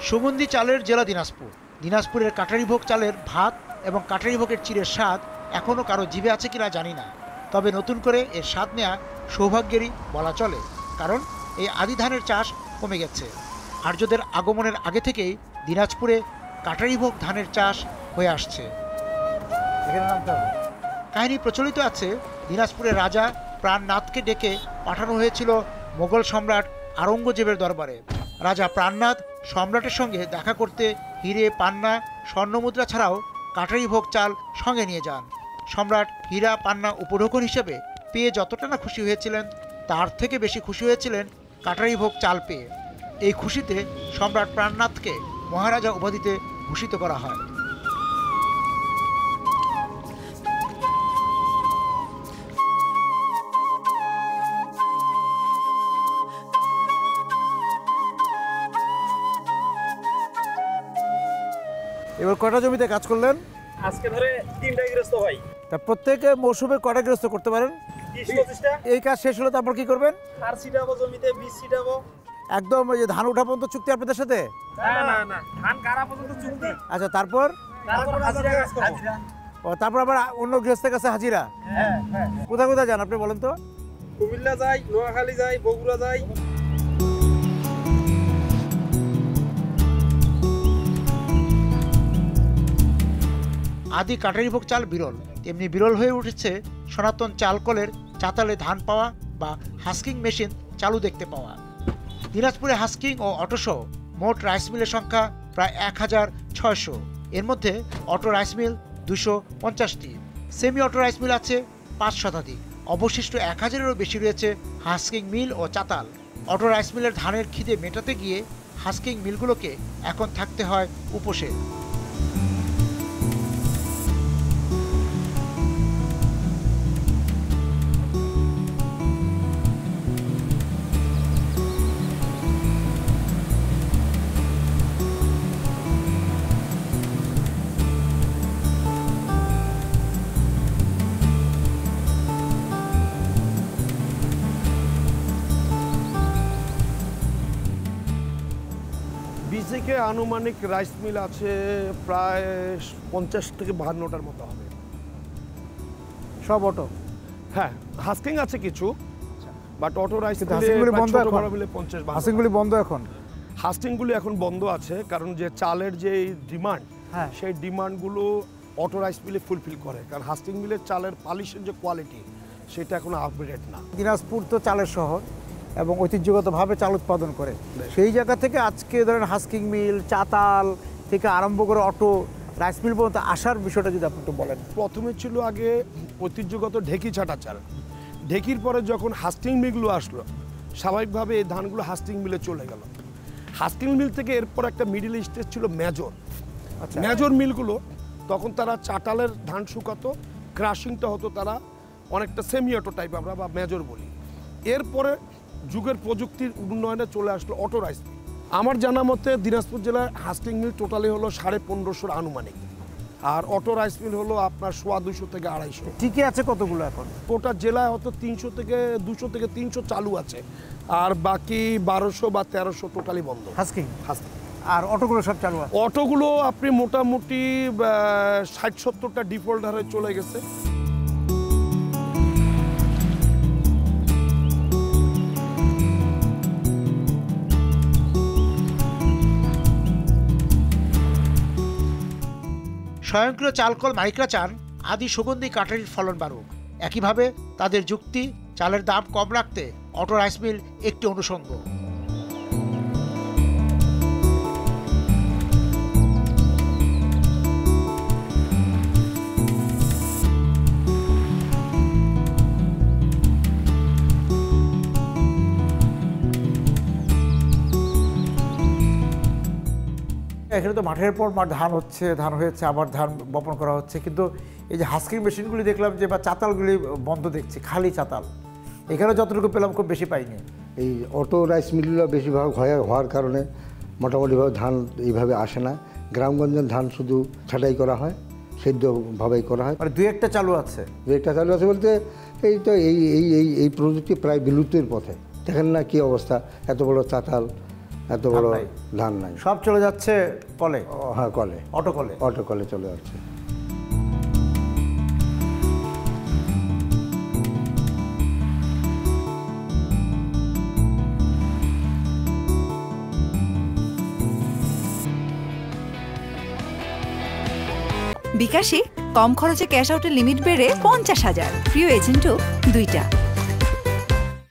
সুগন্ধি চালের জেলা দিনাজপুর। দিনাজপুরের কাটারিভোগ চালের ভাত এবং কাটারিভোগের চিড়ের স্বাদ এখনও কারো জিভে আছে কিনা জানি না, তবে নতুন করে এর স্বাদ নেওয়া সৌভাগ্যেরই বলা চলে, কারণ এই আদি ধানের চাষ কমে গেছে। আর্যদের আগমনের আগে থেকেই দিনাজপুরে কাটারিভোগ ধানের চাষ হয়ে আসছে। কাহিনী প্রচলিত আছে, দিনাজপুরের রাজা প্রাণনাথকে ডেকে পাঠানো হয়েছিল মোগল সম্রাট আওরঙ্গজেবের দরবারে। রাজা প্রাণনাথ সম্রাটের সঙ্গে দেখা করতে হিরে, পান্না, স্বর্ণমুদ্রা ছাড়াও কাটারিভোগ চাল সঙ্গে নিয়ে যান। সম্রাট হীরা, পান্না উপঢৌকন হিসেবে পেয়ে যতটা না খুশি হয়েছিলেন, তার থেকে বেশি খুশি হয়েছিলেন কাটারিভোগ চাল পেয়ে। এই খুশিতে সম্রাট প্রাণনাথকে মহারাজা উপাধিতে ভূষিত করা হয়। এবার কয়টা জমিতে কাজ করলেন? আজকে ধরে 3টা গৃহস্থ ভাই। তা প্রত্যেকে মৌসুমে কয়টা গৃহস্থ করতে পারেন? 20-25টা। এই কাজ শেষ হলে তারপর কি করবেন? সার ছিটাবো, জমিতে বীজ ছিটাবো। একদম ওই যে ধান ওঠা পর্যন্ত চুক্তি আপনাদের সাথে? না, ধান কাটা পর্যন্ত চুক্তি। আচ্ছা, তারপর হাজিরা কাজ করব। ও তারপর আবার অন্য গৃহস্থের কাছে হাজিরা? হ্যাঁ। কোথায় কোথায় যান আপনি বলেন তো? কুমিল্লা যাই, নোয়াখালী যাই, বগুড়া যাই। আদি কাটারিভোগ চাল বিরল, তেমনি বিরল হয়ে উঠেছে সনাতন চালকলের চাতালে ধান পাওয়া বা হাস্কিং মেশিন চালু দেখতে পাওয়া। দিনাজপুরে হাস্কিং ও অটোসহ মোট রাইস মিলের সংখ্যা প্রায় 1600। এর মধ্যে অটো রাইস মিল 250টি, সেমি অটো রাইস মিল আছে 5 শতাধিক। অবশিষ্ট 1000-এরও বেশি রয়েছে হাস্কিং মিল ও চাতাল। অটো রাইস মিলের ধানের খিদে মেটাতে গিয়ে হাস্কিং মিলগুলোকে এখন থাকতে হয় উপসে। বিসিকে আনুমানিক রাইস মিল আছে প্রায় 50 থেকে 52টার মতো হবে। সব অটো? হ্যাঁ, হাস্কিং আছে কিছু, বাট অটো রাইস হাস্কিংগুলি বন্ধ এখন? 50-52 হাস্কিংগুলি বন্ধ এখন? হাস্কিংগুলি এখন বন্ধ আছে, কারণ যে চালের যে ডিমান্ড, হ্যাঁ, সেই ডিমান্ডগুলো অটো রাইস মিলে ফুলফিল করে, কারণ হাস্কিং মিলের চালের পালিশের যে কোয়ালিটি সেটা এখন আপগ্রেড না। দিনাজপুর তো চালের শহর এবং ঐতিহ্যগতভাবে চাল উৎপাদন করে, সেই জায়গা থেকে আজকে ধরেন হাস্কিং মিল, চাতাল থেকে আরম্ভ করে অটো রাইস মিল পর্যন্ত আসার বিষয়টা যদি আপনি একটু বলেন। প্রথমে ছিল আগে ঐতিহ্যগত ঢেকি ছাটা চাল, ঢেকির পরে যখন হাস্কিং মিলগুলো আসলো, স্বাভাবিকভাবে এই ধানগুলো হাস্কিং মিলে চলে গেল। হাস্কিং মিল থেকে এরপর একটা মিডিল স্টেজ ছিল মেজর। আচ্ছা, মেজর মিলগুলো তখন তারা চাটালের ধান শুকাতো, ক্রাশিংটা হতো তারা অনেকটা সেমি অটো টাইপ আমরা বা মেজর বলি। এরপরে যুগের প্রযুক্তির উন্নয়নে চলে আসলো অটো রাইস মিল। আমার জানা মতে দিনাজপুর জেলার হাস্কিং মিল টোটালি হলো 1550 আনুমানিক, আর অটো রাইস মিল হলো আপনার 200 থেকে 250। ঠিকই আছে কতগুলো এখন? গোটা জেলায় হয়তো 200 থেকে 300 চালু আছে, আর বাকি 1200 বা 1300 টোটালি বন্ধ হাস্কিং। হাস্কিং। আর অটোগুলো সব চালু আছে? অটোগুলো আপনি মোটামুটি 60-70টা ডিফল্টার হয়ে চলে গেছে। স্বয়ংক্রিয় চালকল মালিকরা চান আদি সুগন্ধি কাটারির ফলন বাড়ুক। একইভাবে তাদের যুক্তি, চালের দাম কম রাখতে অটো রাইস মিল একটি অনুষঙ্গ। এখানে তো মাঠের পর মাঠ ধান হচ্ছে, ধান হয়েছে, আবার ধান বপন করা হচ্ছে, কিন্তু এই যে হাস্কিং মেশিনগুলি দেখলাম যে বা চাতালগুলি বন্ধ দেখছি, খালি চাতাল। এখানে যতটুকু পেলাম খুব বেশি পাইনি। এই অটো রাইস মিলগুলো বেশিরভাগ হওয়ার কারণে মোটামুটিভাবে ধান এইভাবে আসে না। গ্রামগঞ্জের ধান শুধু ছাঁটাই করা হয়, সেদ্ধভাবেই করা হয়। মানে দুই একটা চালু আছে? দুই একটা চালু আছে বলতে এই তো এই এই এই এই প্রযুক্তি প্রায় বিলুপ্তির পথে। দেখেন না কী অবস্থা, এত বড় চাতাল এত বড় নাই। ধান নাই। সব চলে যাচ্ছে কলে, হ্যাঁ কলে, অটো কলে। অটো কলে চলে যাচ্ছে। বিকাশে কম খরচে ক্যাশ আউটের লিমিট বেড়ে 50,000, প্রিয় এজেন্টও 2টা।